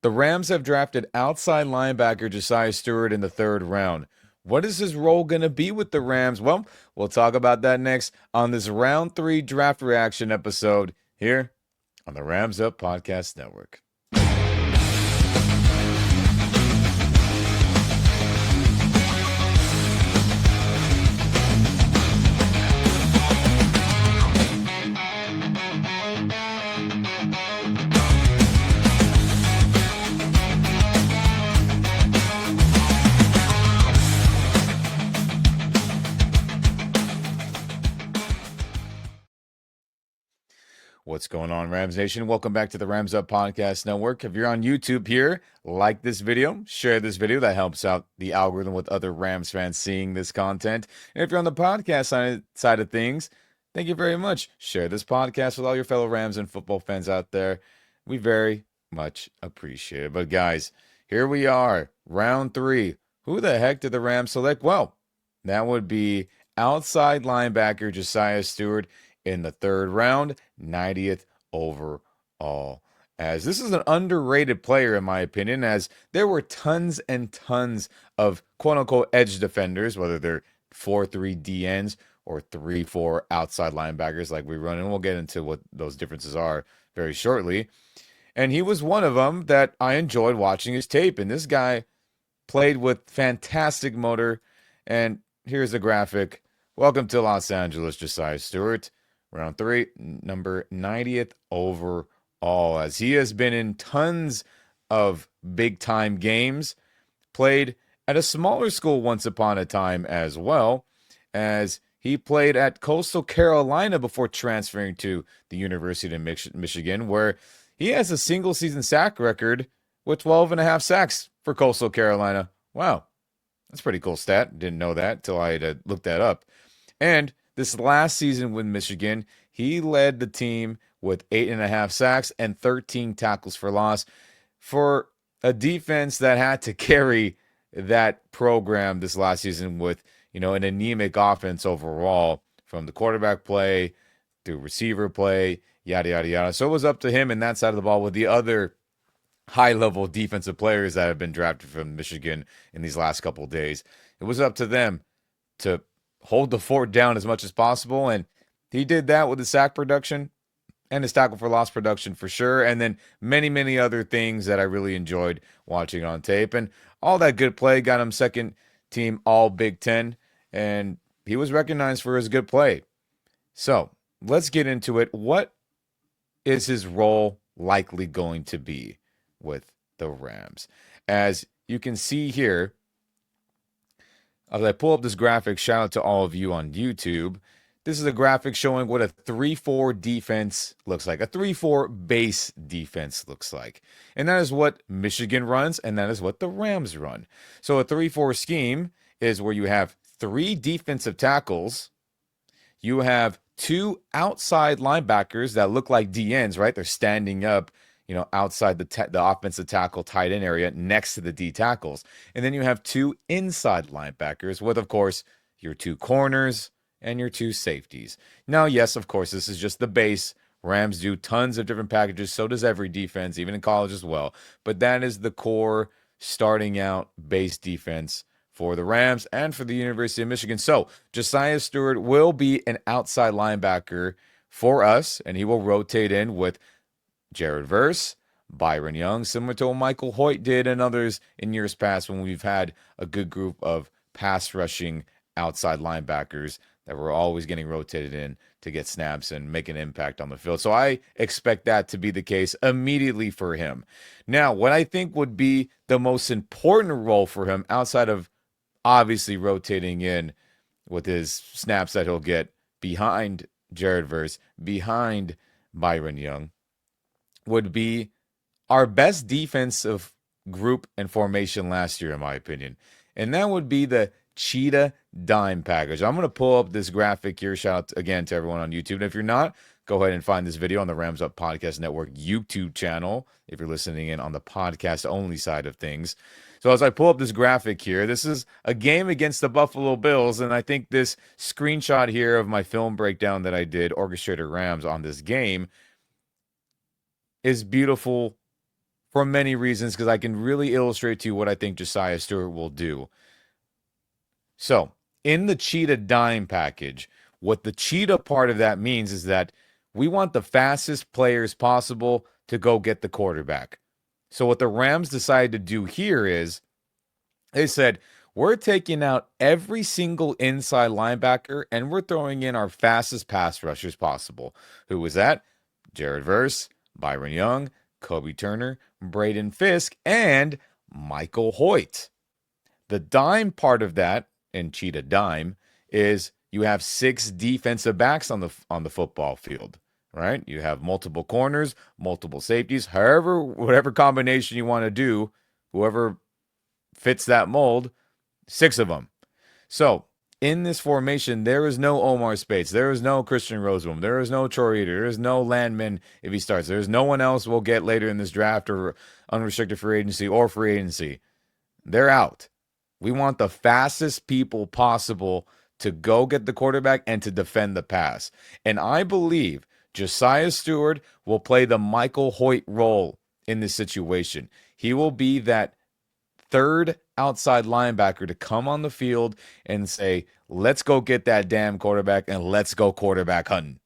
The Rams have drafted outside linebacker Josaiah Stewart in the third round. What is his role going to be with the Rams? Well, we'll talk about that next on this round 3 draft reaction episode here on the Rams Up Podcast Network. What's going on, Rams Nation? Welcome back to the Rams Up Podcast Network. If you're on YouTube here, like this video, share this video. That helps out the algorithm with other Rams fans seeing this content. And if you're on the podcast side of things, thank you very much. Share this podcast with all your fellow Rams and football fans out there. We very much appreciate it. But guys, here we are, round 3. Who the heck did the Rams select? Well, that would be outside linebacker Josaiah Stewart in the third round, 90th overall. As this is an underrated player, in my opinion, as there were tons and tons of quote-unquote edge defenders, whether they're 4-3 DNs or 3-4 outside linebackers like we run, and we'll get into what those differences are very shortly. And he was one of them that I enjoyed watching his tape, and this guy played with fantastic motor. And here's the graphic. Welcome to Los Angeles, Josaiah Stewart. Round 3, number 90th overall, as he has been in tons of big-time games, played at a smaller school once upon a time as well, as he played at Coastal Carolina before transferring to the University of Michigan, where he has a single-season sack record with 12.5 sacks for Coastal Carolina. Wow, that's a pretty cool stat. Didn't know that until I had looked that up. And this last season with Michigan, he led the team with 8.5 sacks and 13 tackles for loss for a defense that had to carry that program this last season with, an anemic offense overall, from the quarterback play to receiver play, yada, yada, yada. So it was up to him in that side of the ball with the other high-level defensive players that have been drafted from Michigan in these last couple of days. It was up to them to hold the fort down as much as possible, and he did that with his sack production and his tackle for loss production for sure, and then many, many other things that I really enjoyed watching on tape. And all that good play got him second team All Big Ten, and he was recognized for his good play. So let's get into it. What is his role likely going to be with the Rams? As you can see here, as I pull up this graphic, shout out to all of you on YouTube. This is a graphic showing what a 3-4 defense looks like, a 3-4 base defense looks like. And that is what Michigan runs, and that is what the Rams run. So a 3-4 scheme is where you have 3 defensive tackles, you have 2 outside linebackers that look like DNs, right? They're standing up, outside the offensive tackle tight end area next to the D tackles. And then you have 2 inside linebackers with, of course, your 2 corners and your 2 safeties. Now, yes, of course, this is just the base. Rams do tons of different packages. So does every defense, even in college as well. But that is the core starting out base defense for the Rams and for the University of Michigan. So Josaiah Stewart will be an outside linebacker for us, and he will rotate in with Jared Verse, Byron Young, similar to what Michael Hoyt did and others in years past when we've had a good group of pass rushing outside linebackers that were always getting rotated in to get snaps and make an impact on the field. So I expect that to be the case immediately for him. Now, what I think would be the most important role for him, outside of obviously rotating in with his snaps that he'll get behind Jared Verse, behind Byron Young, would be our best defensive group and formation last year, in my opinion. And that would be the Cheetah Dime package. I'm going to pull up this graphic here. Shout out again to everyone on YouTube. And if you're not, go ahead and find this video on the Rams Up Podcast Network YouTube channel if you're listening in on the podcast only side of things. So as I pull up this graphic here, this is a game against the Buffalo Bills, and I think this screenshot here of my film breakdown that I did, Orchestrator Rams, on this game is beautiful for many reasons because I can really illustrate to you what I think Josiah Stewart will do. So, in the cheetah dime package, what the cheetah part of that means is that we want the fastest players possible to go get the quarterback. So, what the Rams decided to do here is they said, we're taking out every single inside linebacker and we're throwing in our fastest pass rushers possible. Who was that? Jared Verse, Byron Young, Kobe Turner, Braden Fisk, and Michael Hoyt. The dime part of that, in cheetah dime, is you have 6 defensive backs on the football field, right? You have multiple corners, multiple safeties, however, whatever combination you want to do, whoever fits that mold, 6 of them. So in this formation, there is no Omar Speights. There is no Christian Rosewoom. There is no Troy Eater. There is no Landman if he starts. There's no one else we'll get later in this draft or unrestricted free agency or free agency. They're out. We want the fastest people possible to go get the quarterback and to defend the pass. And I believe Josiah Stewart will play the Michael Hoyt role in this situation. He will be that third outside linebacker to come on the field and say, let's go get that damn quarterback and let's go quarterback hunting.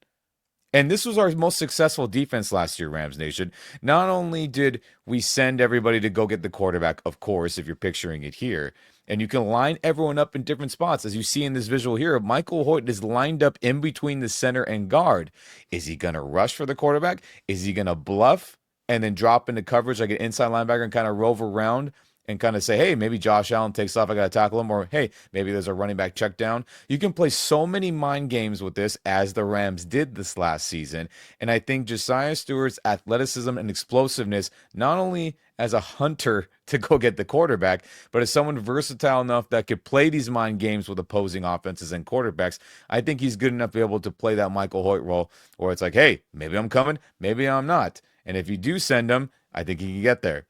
And this was our most successful defense last year, Rams Nation. Not only did we send everybody to go get the quarterback, of course, if you're picturing it here, and you can line everyone up in different spots. As you see in this visual here, Michael Hoyt is lined up in between the center and guard. Is he going to rush for the quarterback? Is he going to bluff and then drop into coverage like an inside linebacker and kind of rove around and kind of say, hey, maybe Josh Allen takes off, I got to tackle him, or hey, maybe there's a running back check down. You can play so many mind games with this as the Rams did this last season. And I think Josiah Stewart's athleticism and explosiveness, not only as a hunter to go get the quarterback, but as someone versatile enough that could play these mind games with opposing offenses and quarterbacks, I think he's good enough to be able to play that Michael Hoyt role where it's like, hey, maybe I'm coming, maybe I'm not. And if you do send him, I think he can get there.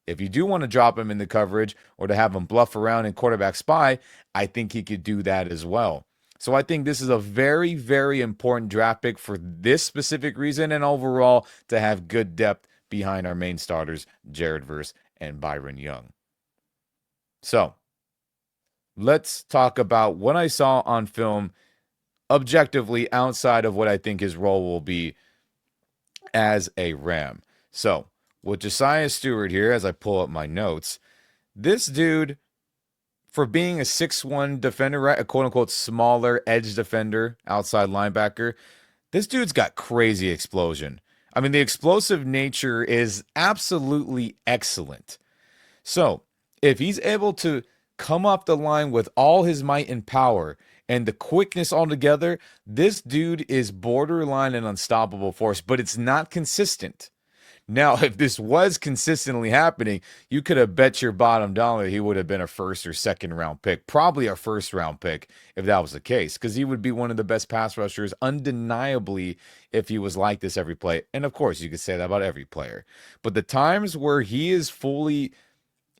If you do want to drop him in the coverage or to have him bluff around and quarterback spy, I think he could do that as well. So I think this is a very, very important draft pick for this specific reason and overall to have good depth behind our main starters, Jared Verse and Byron Young. So let's talk about what I saw on film objectively outside of what I think his role will be as a Ram. So with Josiah Stewart here, as I pull up my notes, this dude, for being a 6'1 defender, right, a quote-unquote smaller edge defender, outside linebacker, this dude's got crazy explosion. I mean, the explosive nature is absolutely excellent. So, if he's able to come off the line with all his might and power and the quickness altogether, this dude is borderline an unstoppable force, but it's not consistent. Now, if this was consistently happening, you could have bet your bottom dollar he would have been a first or second round pick, probably a first round pick if that was the case, because he would be one of the best pass rushers undeniably if he was like this every play. And of course, you could say that about every player. But the times where he is fully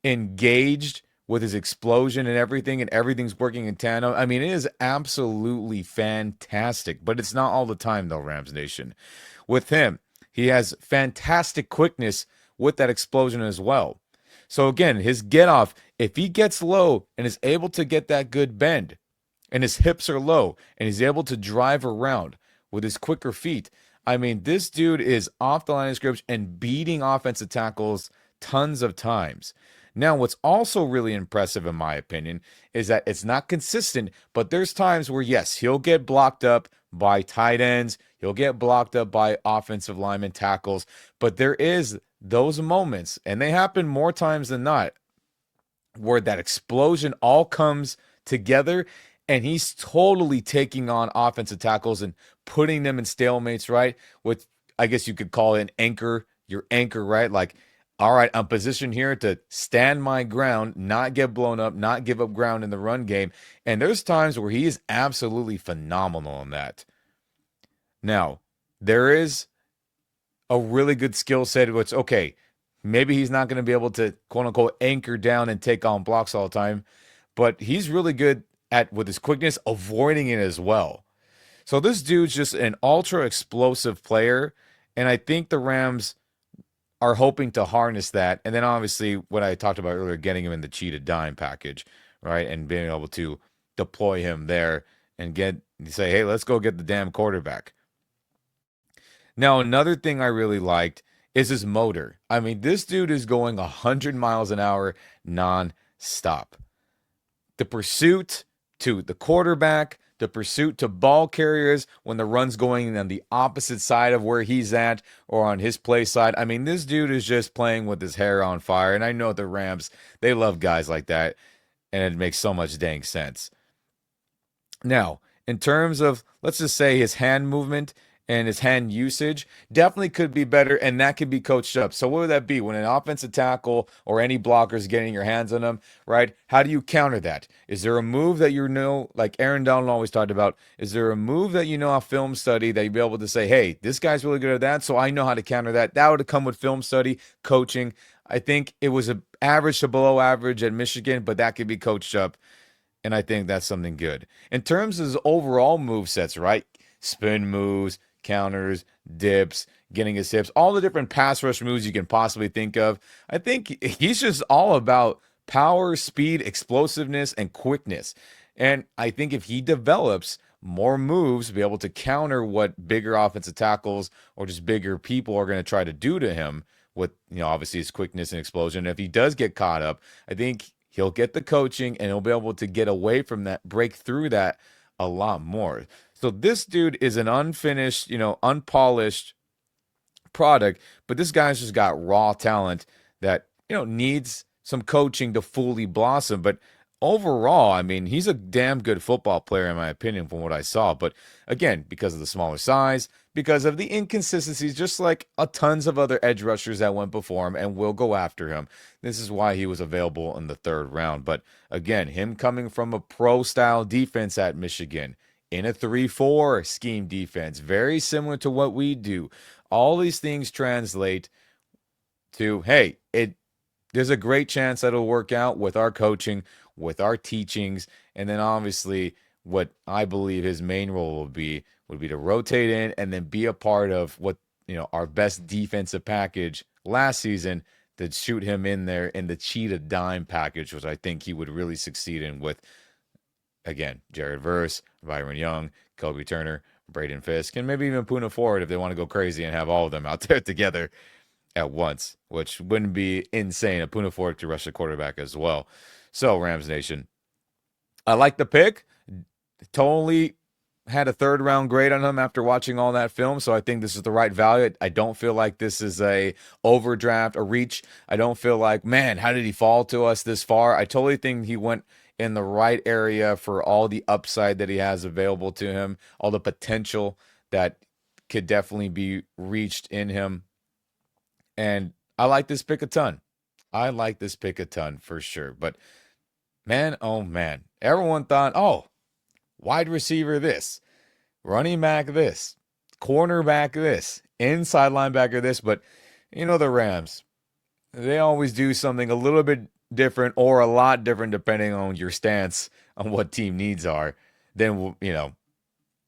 engaged with his explosion and everything's working in tandem, I mean, it is absolutely fantastic. But it's not all the time, though, Rams Nation. With him, he has fantastic quickness with that explosion as well. So again, his get off, if he gets low and is able to get that good bend and his hips are low and he's able to drive around with his quicker feet, I mean, this dude is off the line of scrimmage and beating offensive tackles tons of times. Now, what's also really impressive, in my opinion, is that it's not consistent, but there's times where, yes, he'll get blocked up by tight ends. He'll get blocked up by offensive lineman tackles. But there is those moments, and they happen more times than not, where that explosion all comes together, and he's totally taking on offensive tackles and putting them in stalemates, right? With, I guess you could call it an anchor, your anchor, right? Like, all right, I'm positioned here to stand my ground, not get blown up, not give up ground in the run game. And there's times where he is absolutely phenomenal in that. Now, there is a really good skill set where it's okay. Maybe he's not going to be able to, quote unquote, anchor down and take on blocks all the time, but he's really good at, with his quickness, avoiding it as well. So this dude's just an ultra explosive player. And I think the Rams are hoping to harness that. And then obviously what I talked about earlier, getting him in the cheetah dime package, right? And being able to deploy him there and say, hey, let's go get the damn quarterback. Now, another thing I really liked is his motor. I mean, this dude is going 100 miles an hour non-stop. The pursuit to the quarterback, the pursuit to ball carriers when the run's going on the opposite side of where he's at or on his play side. I mean, this dude is just playing with his hair on fire. And I know the Rams, they love guys like that. And it makes so much dang sense. Now, in terms of, let's just say his hand movement and his hand usage definitely could be better, and that could be coached up. So what would that be when an offensive tackle or any blocker is getting your hands on them, right? How do you counter that? Is there a move that you know, like Aaron Donald always talked about, is there a move that you know off film study that you'd be able to say, hey, this guy's really good at that, so I know how to counter that? That would have come with film study, coaching. I think it was a average to below average at Michigan, but that could be coached up. And I think that's something good. In terms of his overall move sets, right? Spin moves, counters, dips, getting his hips, all the different pass rush moves you can possibly think of. I think he's just all about power, speed, explosiveness, and quickness. And I think if he develops more moves to be able to counter what bigger offensive tackles or just bigger people are going to try to do to him with, obviously his quickness and explosion. If he does get caught up, I think he'll get the coaching and he'll be able to get away from that, break through that a lot more. So this dude is an unfinished, unpolished product, but this guy's just got raw talent that, needs some coaching to fully blossom. But overall, I mean, he's a damn good football player, in my opinion, from what I saw. But again, because of the smaller size, because of the inconsistencies, just like a tons of other edge rushers that went before him and will go after him. This is why he was available in the third round. But again, him coming from a pro-style defense at Michigan, in a 3-4 scheme defense, very similar to what we do. All these things translate to, hey, there's a great chance that it'll work out with our coaching, with our teachings, and then obviously what I believe his main role would be to rotate in and then be a part of what, our best defensive package last season, to shoot him in there in the cheetah dime package, which I think he would really succeed in with, again, Jared Verse, Byron Young, Kobe Turner, Braden Fisk, and maybe even Puna Ford if they want to go crazy and have all of them out there together at once, which wouldn't be insane. A Puna Ford to rush the quarterback as well. So, Rams Nation, I like the pick. Totally had a third round grade on him after watching all that film, so I think this is the right value. I don't feel like this is a overdraft, a reach. I don't feel like, man, how did he fall to us this far? I totally think he went in the right area for all the upside that he has available to him, all the potential that could definitely be reached in him. And I like this pick a ton. I like this pick a ton for sure. But man, oh man, everyone thought, oh, wide receiver this, running back this, cornerback this, inside linebacker this. But the Rams, they always do something a little bit different or a lot different depending on your stance on what team needs are than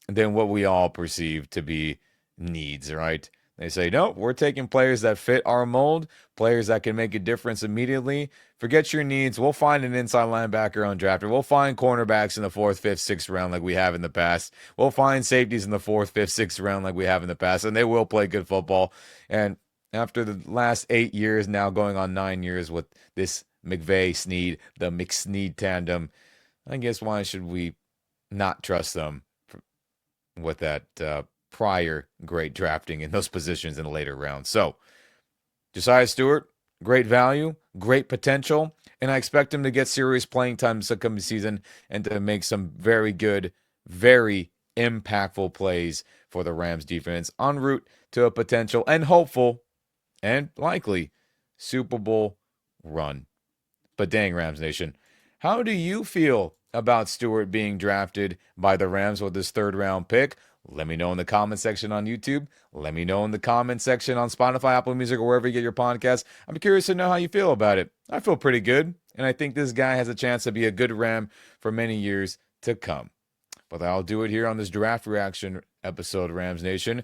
than what we all perceive to be needs, right? They say, no, we're taking players that fit our mold, players that can make a difference immediately. Forget your needs. We'll find an inside linebacker undrafted. We'll find cornerbacks in the 4th, 5th, 6th round like we have in the past. We'll find safeties in the 4th, 5th, 6th round like we have in the past, and they will play good football. And after the last 8 years, now going on 9 years with this McVay-Snead, the McSnead tandem, I guess why should we not trust them with that prior great drafting in those positions in the later rounds? So, Josaiah Stewart, great value, great potential, and I expect him to get serious playing time this upcoming season and to make some very good, very impactful plays for the Rams defense en route to a potential and hopeful and likely Super Bowl run. But dang, Rams Nation, how do you feel about Stewart being drafted by the Rams with this third round pick? Let me know in the comment section on YouTube. Let me know in the comment section on Spotify, Apple Music, or wherever you get your podcasts. I'm curious to know how you feel about it. I feel pretty good, and I think this guy has a chance to be a good Ram for many years to come. But I'll do it here on this draft reaction episode, Rams Nation.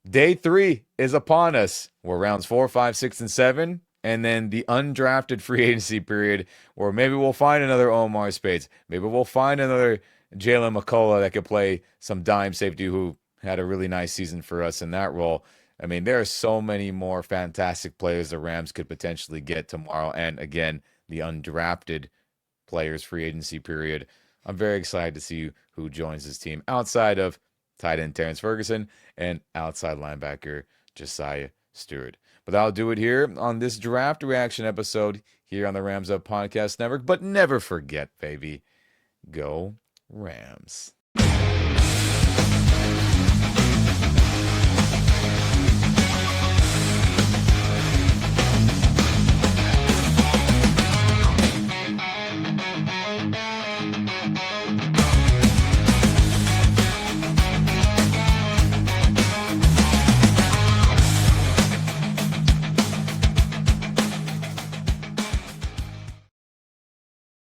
Day 3 is upon us. We're rounds 4, 5, 6, and 7. And then the undrafted free agency period where maybe we'll find another Omar Spades. Maybe we'll find another Jalen McCullough that could play some dime safety who had a really nice season for us in that role. I mean, there are so many more fantastic players the Rams could potentially get tomorrow. And again, the undrafted players free agency period. I'm very excited to see who joins this team outside of tight end Terrence Ferguson and outside linebacker Josiah Stewart. But that'll do it here on this draft reaction episode here on the Rams Up Podcast Network. But never forget, baby, go Rams.